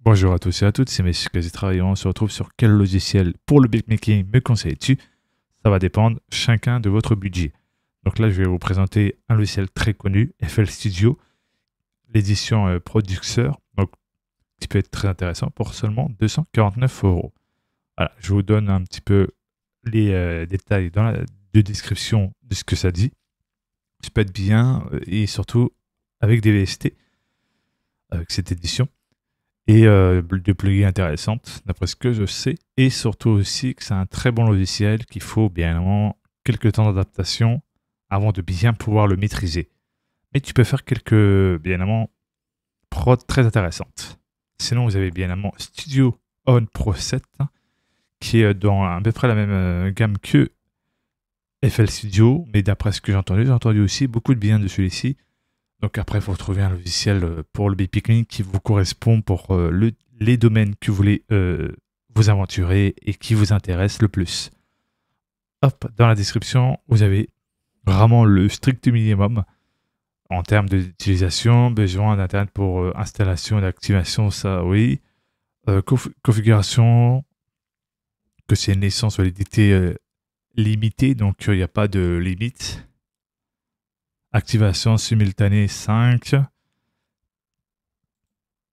Bonjour à tous et à toutes, c'est Monsieur Quasi Travaillant. On se retrouve sur quel logiciel pour le beatmaking me conseilles-tu? Ça va dépendre chacun de votre budget. Donc là, je vais vous présenter un logiciel très connu, FL Studio, l'édition Producer, donc qui peut être très intéressant pour seulement 249 euros. Voilà, je vous donne un petit peu les détails dans la description de ce que ça dit. Ça peut être bien et surtout avec des VST, avec cette édition. Et de plugins intéressantes, d'après ce que je sais. Et surtout aussi que c'est un très bon logiciel qu'il faut bien évidemment quelques temps d'adaptation avant de bien pouvoir le maîtriser. Mais tu peux faire quelques, bien évidemment, prods très intéressantes. Sinon, vous avez bien évidemment Studio On Pro 7, hein, qui est dans à peu près la même gamme que FL Studio. Mais d'après ce que j'ai entendu aussi beaucoup de bien de celui-ci. Donc après, il faut trouver un logiciel pour le beatmaking qui vous correspond pour les domaines que vous voulez vous aventurer et qui vous intéressent le plus. Hop, dans la description, vous avez vraiment le strict minimum en termes d'utilisation, besoin d'Internet pour installation et activation, ça oui. Configuration, que c'est une licence validité limitée, donc il n'y a pas de limite. Activation simultanée 5.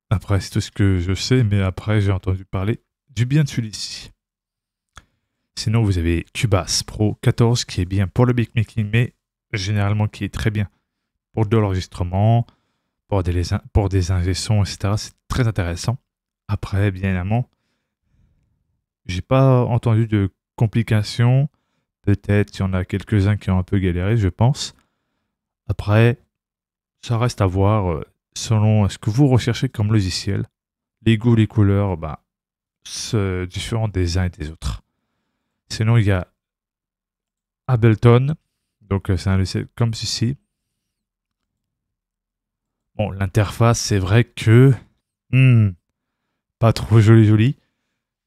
Après, c'est tout ce que je sais, mais après, j'ai entendu parler du bien de celui-ci. Sinon, vous avez Cubase Pro 14 qui est bien pour le beatmaking, mais généralement qui est très bien pour de l'enregistrement, pour des ingé-sons, etc. C'est très intéressant. Après, bien évidemment, j'ai pas entendu de complications. Peut-être il y en a quelques-uns qui ont un peu galéré, je pense. Après, ça reste à voir selon ce que vous recherchez comme logiciel. Les goûts, les couleurs, différents des uns et des autres. Sinon, il y a Ableton. Donc, c'est un logiciel comme ceci. Bon, l'interface, c'est vrai que pas trop joli.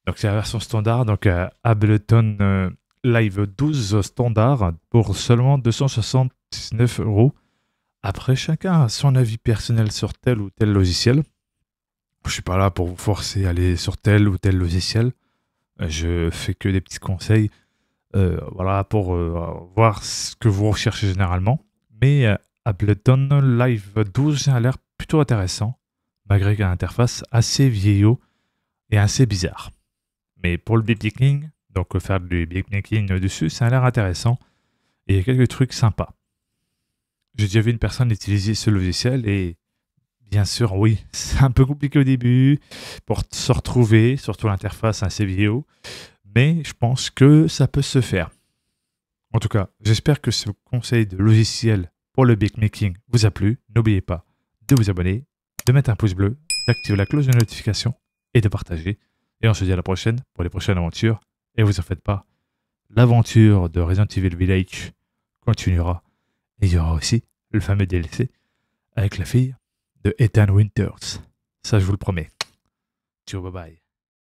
Donc, c'est la version standard. Donc, Ableton Live 12 standard pour seulement 279 euros. Après, chacun a son avis personnel sur tel ou tel logiciel. Je suis pas là pour vous forcer à aller sur tel ou tel logiciel. Je fais que des petits conseils. Voilà, pour voir ce que vous recherchez généralement. Mais Ableton Live 12 a l'air plutôt intéressant, malgré qu'il y a une interface assez vieillot et assez bizarre. Mais pour le beatmaking, donc faire du beatmaking dessus, ça a l'air intéressant. Et il y a quelques trucs sympas. J'ai déjà vu une personne utiliser ce logiciel et bien sûr, oui, c'est un peu compliqué au début pour se retrouver, surtout l'interface assez vieillot. Mais je pense que ça peut se faire. En tout cas, j'espère que ce conseil de logiciel pour le beatmaking vous a plu. N'oubliez pas de vous abonner, de mettre un pouce bleu, d'activer la cloche de notification et de partager. Et on se dit à la prochaine pour les prochaines aventures. Et vous en faites pas, l'aventure de Resident Evil Village continuera. Et il y aura aussi le fameux DLC avec la fille de Ethan Winters. Ça, je vous le promets. Ciao, bye bye.